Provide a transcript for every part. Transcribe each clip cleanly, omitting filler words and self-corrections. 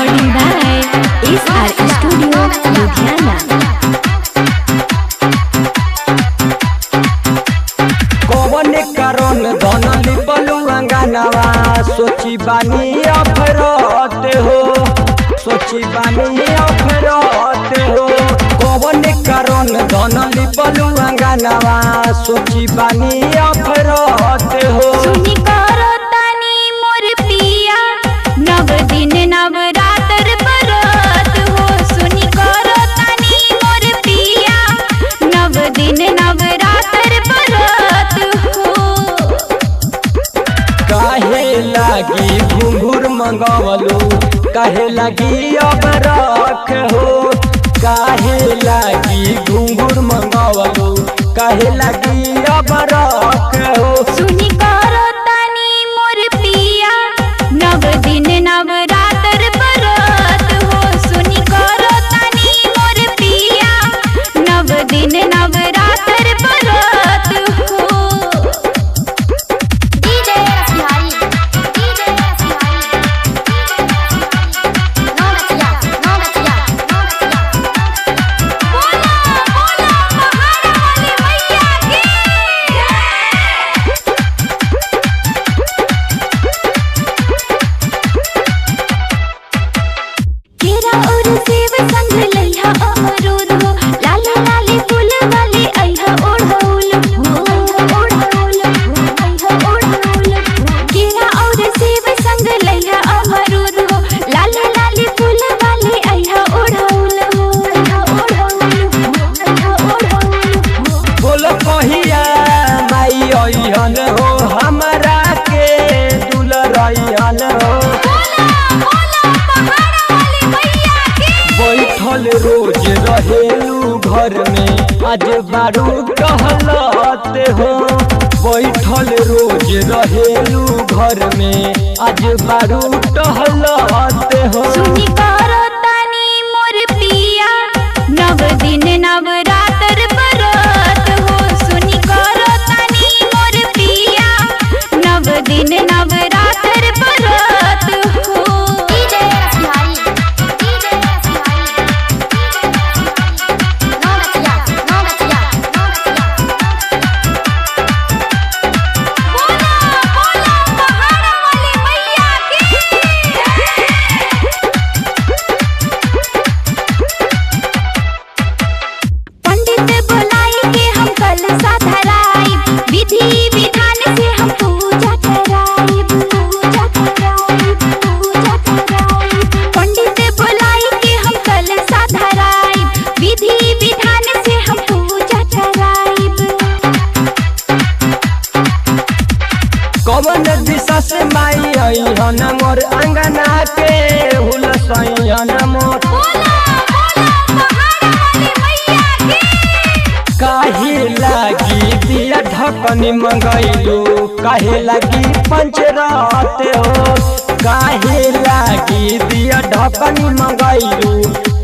Recording by SR Studio, Ludhiana. कौन कारण धन लिपलू अंगनवा सोची बानी अफरत हो, सोची बानी अफरत हो। कौन कारण धन लिपलू अंगनवा सोची बानी अफरत हो। सुनी करो तानी मोर पिया नव दिन नवरात्र बरत हो। सुनी करो तानी मोर पिया नव दिन नवरात्र बरत हो। काहे लागी घुंघुर मंगवलू, काहे लागी अब रख हो। काहे लागी घुंघुर मंगवलू, काहे लागी अब रख हो। सुनी करो तानी मोर पिया नव दिन नवरात्र बरत हो। सुनी करो तानी मोर पिया नव दिन नवरात्र बरत हो। डीजे रसिहारी डीजे रसिहारी नो नचिया नो नचिया नो नचिया। बोला बोला पहाड़ वाली मैया की केरा और सेब संग लइहा अमरूद हो। लाले लाले फूल वाले अइहा ओढ़ौल हो, ओढ़ौल हो, अइहा ओढ़ौल हो। केरा और सेब संग लइहा अमरूद हो। लाले लाले फूल वाले अइहा ओढ़ौल हो, अइहा ओढ़ौल हो, अइहा ओढ़ौल हो। बोल कहिया माई अइहन हो, हमरा के दुलरइहन हो। बोला बोला पहाड़ वाली मैया की बैठल रोज रहेलू घर में, आज बारू कहलत हो। बैठल रोज रहेलू घर में, आज बारू टहलत हो। सुनी करो तानी मोर पिया नव दिन नवरात्र बरत हो। सुनी करो तानी मोर पिया नव दिन नवरात्र बरत हो। डीजे रसिहारी डीजे रसिहारी नो नचिया नो नचिया नो नचिया। बोला बोला पहाड़ वाली मैया की पंडित बुलाई के हम कल साधराई, विधि विधान से हम पूजा कराई, पूजा कराई, पूजा कराई। पंडित बुलाई के हम कल साधराई, विधि विधान से हम पूजा कराई। कवन दिशा से माई अइहन मोर अंगना के हुलसइहन मोर। बोला बोला पहाड़ वाली मैया की काहे लागी दिया ढकनी मंगैलू, काहे लागी पंचरात हो। काहे लागी दिया ढकनी मंगैलू,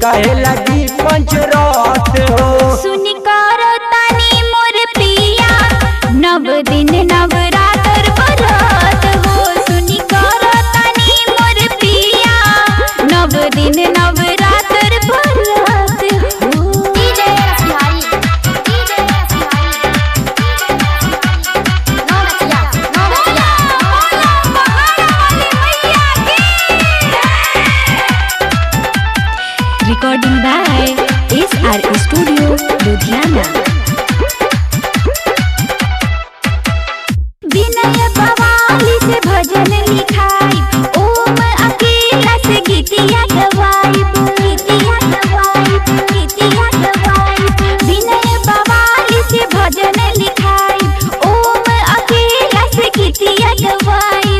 काहे लागी पंचरात हो। सुनी करो तानी मोर पिया नव दिन नवरात्र बरत हो। सुनी करो तानी मोर पिया नव दिन नवरात्र बरत हो। डीजे रसिहारी डीजे रसिहारी नो नचिया नो नचिया बोला पहाड़ वाली मैया की Recording by SR Studio, Ludhiana. विनय बवाली से भजन लिखाई, ओम अकेला से गीतिया गवाई, गीतिया गवाई, गीतिया गवाई। विनय बवाली से भजन लिखाई, ओम अकेला से गीतिया गवाई।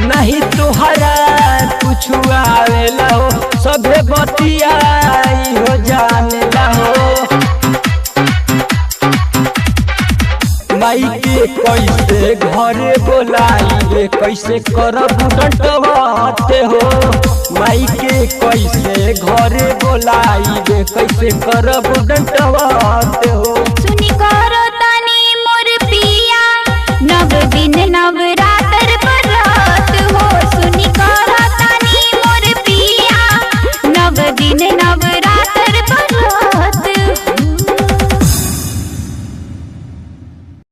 नहीं तोहरा कुछ आवेला हो, सभे बतिया हो जानेला हो। माई के कैसे घरे बोलाइले, कैसे करब डंटवाते हो। माई के कैसे घरे बोलाइले, कैसे करब डंटवाते हो। सुनी कर